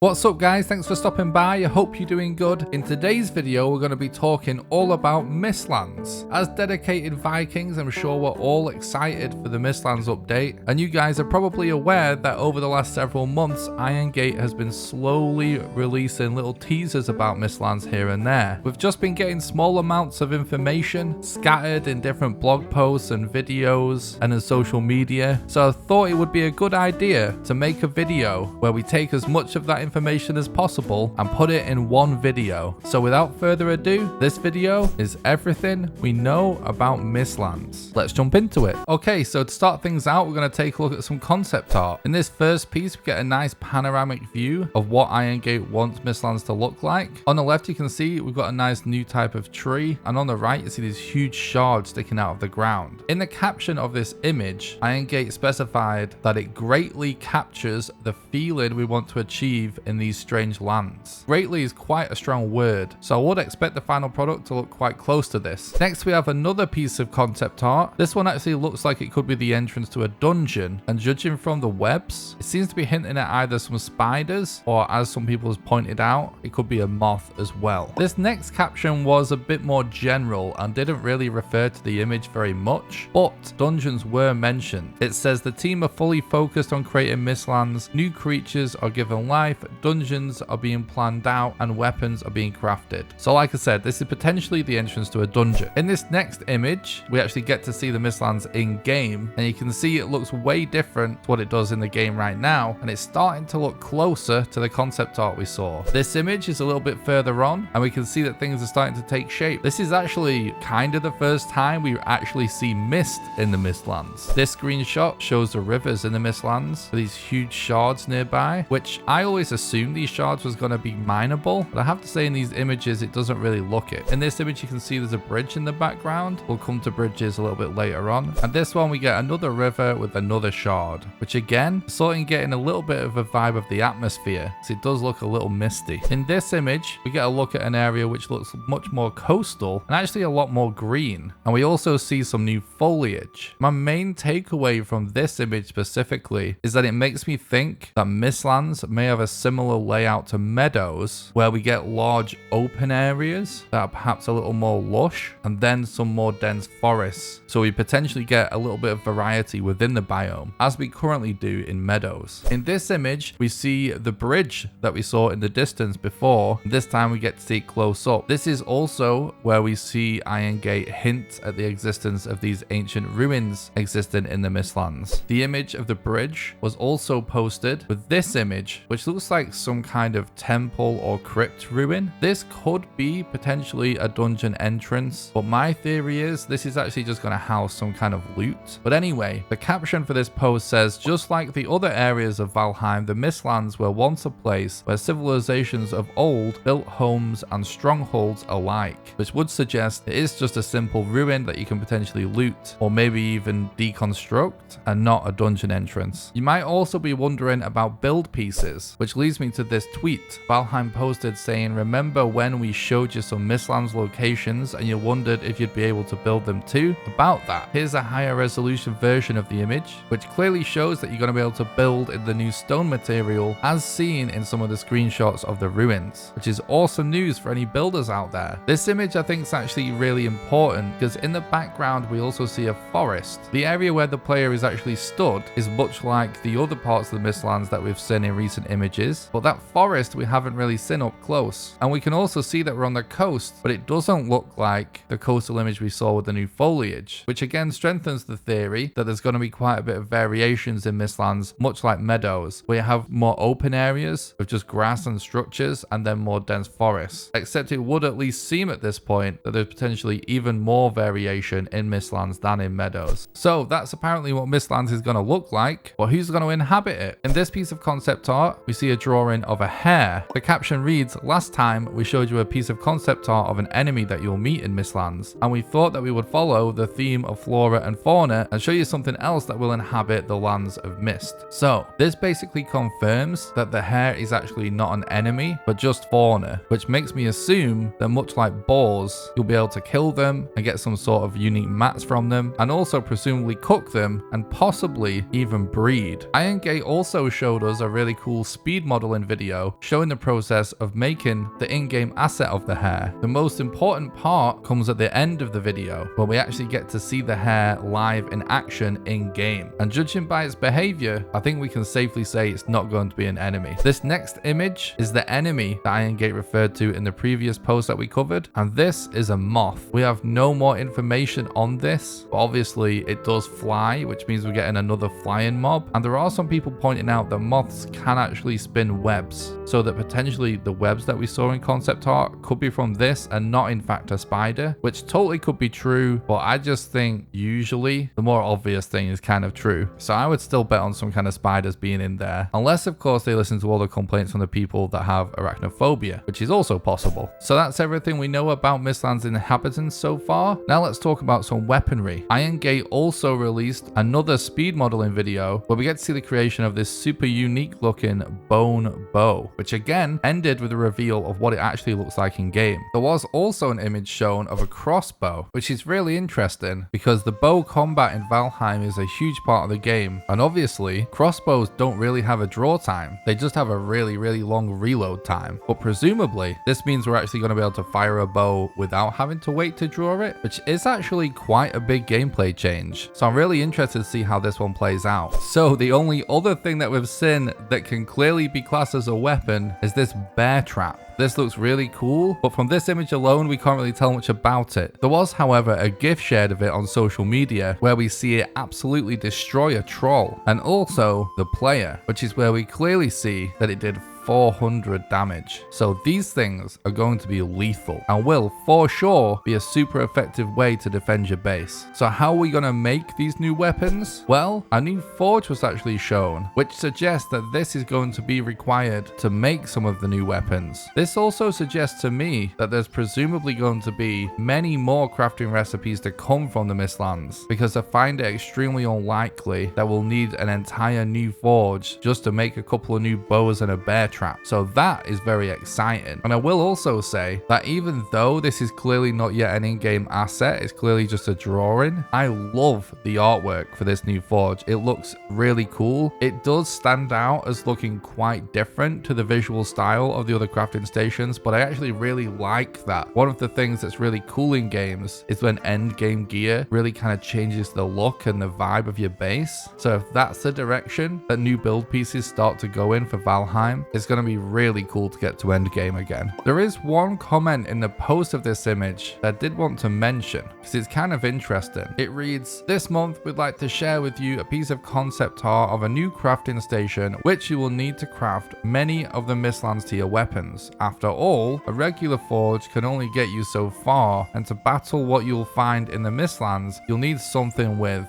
What's up guys, thanks for stopping by, I hope you're doing good. In today's video we're going to be talking all about Mistlands. As dedicated Vikings, I'm sure we're all excited for the Mistlands update, and you guys are probably aware that over the last several months Iron Gate has been slowly releasing little teasers about Mistlands here and there. We've just been getting small amounts of information scattered in different blog posts and videos and in social media, so I thought it would be a good idea to make a video where we take as much of that information as possible and put it in one video. So without further ado, this video is everything we know about Mistlands. Let's jump into it. Okay, so to start things out, we're going to take a look at some concept art. In this first piece, we get a nice panoramic view of what Iron Gate wants Mistlands to look like. On the left, you can see we've got a nice new type of tree, and on the right, you see these huge shards sticking out of the ground. In the caption of this image, Iron Gate specified that it greatly captures the feeling we want to achieve in these strange lands. Greatly is quite a strong word, so I would expect the final product to look quite close to this. Next, we have another piece of concept art. This one actually looks like it could be the entrance to a dungeon, and judging from the webs, it seems to be hinting at either some spiders or, as some people have pointed out, it could be a moth as well. This next caption was a bit more general and didn't really refer to the image very much, but dungeons were mentioned. It says the team are fully focused on creating Mistlands, new creatures are given life, dungeons are being planned out, and weapons are being crafted. So like I said, this is potentially the entrance to a dungeon. In this next image, we actually get to see the Mistlands in game, and you can see it looks way different to what it does in the game right now, and it's starting to look closer to the concept art we saw. This image is a little bit further on, and we can see that things are starting to take shape. This is actually kind of the first time we actually see mist in the Mistlands. This screenshot shows the rivers in the Mistlands with these huge shards nearby, which I always assumed these shards was going to be mineable, but I have to say in these images it doesn't really look it. In this image you can see there's a bridge in the background. We'll come to bridges a little bit later on. And this one we get another river with another shard, which again, sort of getting a little bit of a vibe of the atmosphere, so it does look a little misty. In this image we get a look at an area which looks much more coastal and actually a lot more green, and we also see some new foliage. My main takeaway from this image specifically is that it makes me think that Mistlands may have a similar layout to Meadows, where we get large open areas that are perhaps a little more lush and then some more dense forests, so we potentially get a little bit of variety within the biome as we currently do in Meadows. In this image we see the bridge that we saw in the distance before. This time we get to see it close up. This is also where we see Iron Gate hint at the existence of these ancient ruins existing in the Mistlands. The image of the bridge was also posted with this image, which looks like some kind of temple or crypt ruin. This could be potentially a dungeon entrance, but my theory is this is actually just going to house some kind of loot. But anyway, the caption for this post says, just like the other areas of Valheim, the Mistlands were once a place where civilizations of old built homes and strongholds alike, which would suggest it is just a simple ruin that you can potentially loot or maybe even deconstruct and not a dungeon entrance. You might also be wondering about build pieces, which leads me to this tweet Valheim posted saying, remember when we showed you some Mistlands locations and you wondered if you'd be able to build them too? About that, here's a higher resolution version of the image, which clearly shows that you're going to be able to build in the new stone material as seen in some of the screenshots of the ruins, which is awesome news for any builders out there. This image I think is actually really important because in the background we also see a forest. The area where the player is actually stood is much like the other parts of the Mistlands that we've seen in recent images, but that forest we haven't really seen up close. And we can also see that we're on the coast, but it doesn't look like the coastal image we saw with the new foliage, which again strengthens the theory that there's going to be quite a bit of variations in Mistlands, much like Meadows, where you have more open areas with just grass and structures and then more dense forests. Except it would at least seem at this point that there's potentially even more variation in Mistlands than in Meadows. So that's apparently what Mistlands is going to look like, but who's going to inhabit it? In this piece of concept art, we see a drawing of a hare. The caption reads, last time we showed you a piece of concept art of an enemy that you'll meet in Mistlands, and we thought that we would follow the theme of flora and fauna and show you something else that will inhabit the lands of mist. So this basically confirms that the hare is actually not an enemy, but just fauna, which makes me assume that much like boars, you'll be able to kill them and get some sort of unique mats from them, and also presumably cook them and possibly even breed. Iron Gate also showed us a really cool speed modeling video showing the process of making the in-game asset of the hare. The most important part comes at the end of the video, where we actually get to see the hare live in action in-game. And judging by its behavior, I think we can safely say it's not going to be an enemy. This next image is the enemy that Iron Gate referred to in the previous post that we covered, and this is a moth. We have no more information on this, but obviously it does fly, which means we're getting another flying mob. And there are some people pointing out that moths can actually spin webs, so that potentially the webs that we saw in concept art could be from this and not in fact a spider, which totally could be true, but I just think usually the more obvious thing is kind of true. So I would still bet on some kind of spiders being in there, unless of course they listen to all the complaints from the people that have arachnophobia, which is also possible. So that's everything we know about Mistlands inhabitants so far. Now let's talk about some weaponry. Iron Gate also released another speed modeling video where we get to see the creation of this super unique looking bone bow, which again ended with a reveal of what it actually looks like in game. There was also an image shown of a crossbow, which is really interesting because the bow combat in Valheim is a huge part of the game, and obviously crossbows don't really have a draw time, they just have a really long reload time. But presumably this means we're actually going to be able to fire a bow without having to wait to draw it, which is actually quite a big gameplay change. So I'm really interested to see how this one plays out. So the only other thing that we've seen that can clearly be classed as a weapon is this bear trap. This looks really cool, but from this image alone, we can't really tell much about it. There was, however, a GIF shared of it on social media where we see it absolutely destroy a troll and also the player, which is where we clearly see that it did 400 damage. So these things are going to be lethal and will for sure be a super effective way to defend your base. So how are we going to make these new weapons? Well, a new forge was actually shown, which suggests that this is going to be required to make some of the new weapons. This also suggests to me that there's presumably going to be many more crafting recipes to come from the Mistlands, because I find it extremely unlikely that we'll need an entire new forge just to make a couple of new bows and a bear trap. So that is very exciting. And I will also say that even though this is clearly not yet an in-game asset, it's clearly just a drawing, I love the artwork for this new forge. It looks really cool. It does stand out as looking quite different to the visual style of the other crafting stations, but I actually really like that. One of the things that's really cool in games is when end game gear really kind of changes the look and the vibe of your base. So if that's the direction that new build pieces start to go in for Valheim, it's going to be really cool to get to end game again. There is one comment in the post of this image that I did want to mention because it's kind of interesting. It reads, "This month we'd like to share with you a piece of concept art of a new crafting station which you will need to craft many of the Mistlands tier weapons. After all, a regular forge can only get you so far, and to battle what you'll find in the Mistlands, you'll need something with ...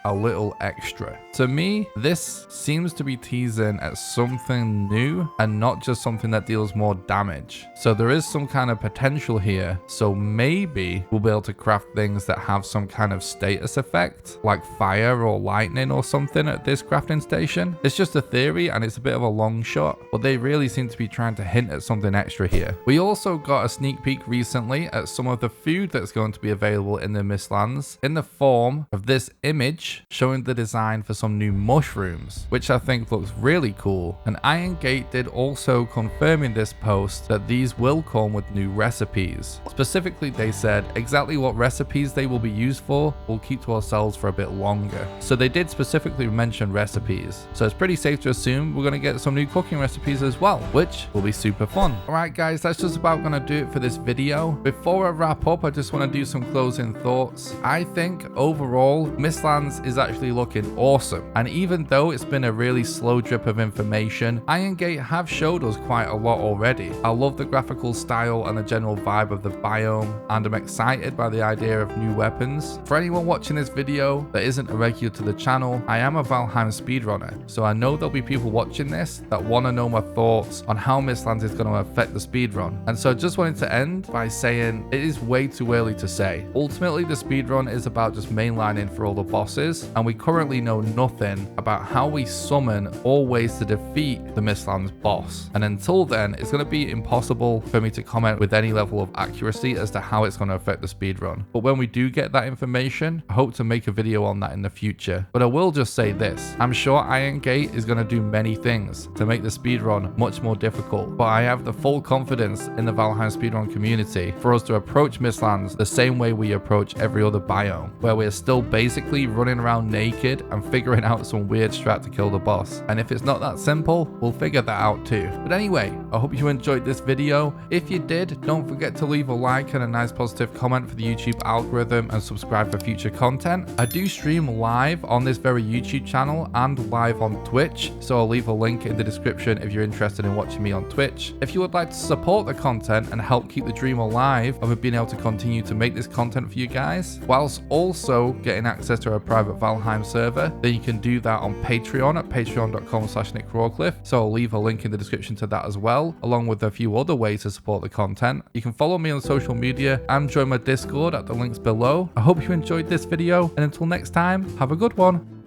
a little extra." To me, this seems to be teasing at something new and not just something that deals more damage. So there is some kind of potential here. So maybe we'll be able to craft things that have some kind of status effect, like fire or lightning or something at this crafting station. It's just a theory and it's a bit of a long shot, but they really seem to be trying to hint at something extra here. We also got a sneak peek recently at some of the food that's going to be available in the Mistlands in the form of this image showing the design for some new mushrooms, which I think looks really cool. And Iron Gate did also confirm in this post that these will come with new recipes. Specifically, they said exactly what recipes they will be used for we'll keep to ourselves for a bit longer. So they did specifically mention recipes. So it's pretty safe to assume we're going to get some new cooking recipes as well, which will be super fun. Alright guys, that's just about going to do it for this video. Before I wrap up, I just want to do some closing thoughts. I think overall, Mistlands is actually looking awesome. And even though it's been a really slow drip of information, Iron Gate have showed us quite a lot already. I love the graphical style and the general vibe of the biome, and I'm excited by the idea of new weapons. For anyone watching this video that isn't a regular to the channel, I am a Valheim speedrunner, so I know there'll be people watching this that want to know my thoughts on how Mistlands is going to affect the speedrun. And so I just wanted to end by saying it is way too early to say. Ultimately, the speedrun is about just mainlining for all the bosses, bosses, and we currently know nothing about how we summon or ways to defeat the Mistlands boss. And until then, it's going to be impossible for me to comment with any level of accuracy as to how it's going to affect the speedrun. But when we do get that information, I hope to make a video on that in the future. But I will just say this, I'm sure Iron Gate is going to do many things to make the speedrun much more difficult, but I have the full confidence in the Valheim speedrun community for us to approach Mistlands the same way we approach every other biome, where we're still basically running around naked and figuring out some weird strat to kill the boss. And if it's not that simple, we'll figure that out too. But anyway, I hope you enjoyed this video. If you did, don't forget to leave a like and a nice positive comment for the YouTube algorithm, and subscribe for future content. I do stream live on this very YouTube channel and live on Twitch, so I'll leave a link in the description if you're interested in watching me on Twitch. If you would like to support the content and help keep the dream alive of being able to continue to make this content for you guys, whilst also getting access to our private Valheim server, then you can do that on Patreon at patreon.com/nickrawcliffe. So I'll leave a link in the description to that as well, along with a few other ways to support the content. You can follow me on social media and join my Discord at the links below. I hope you enjoyed this video, and until next time, have a good one.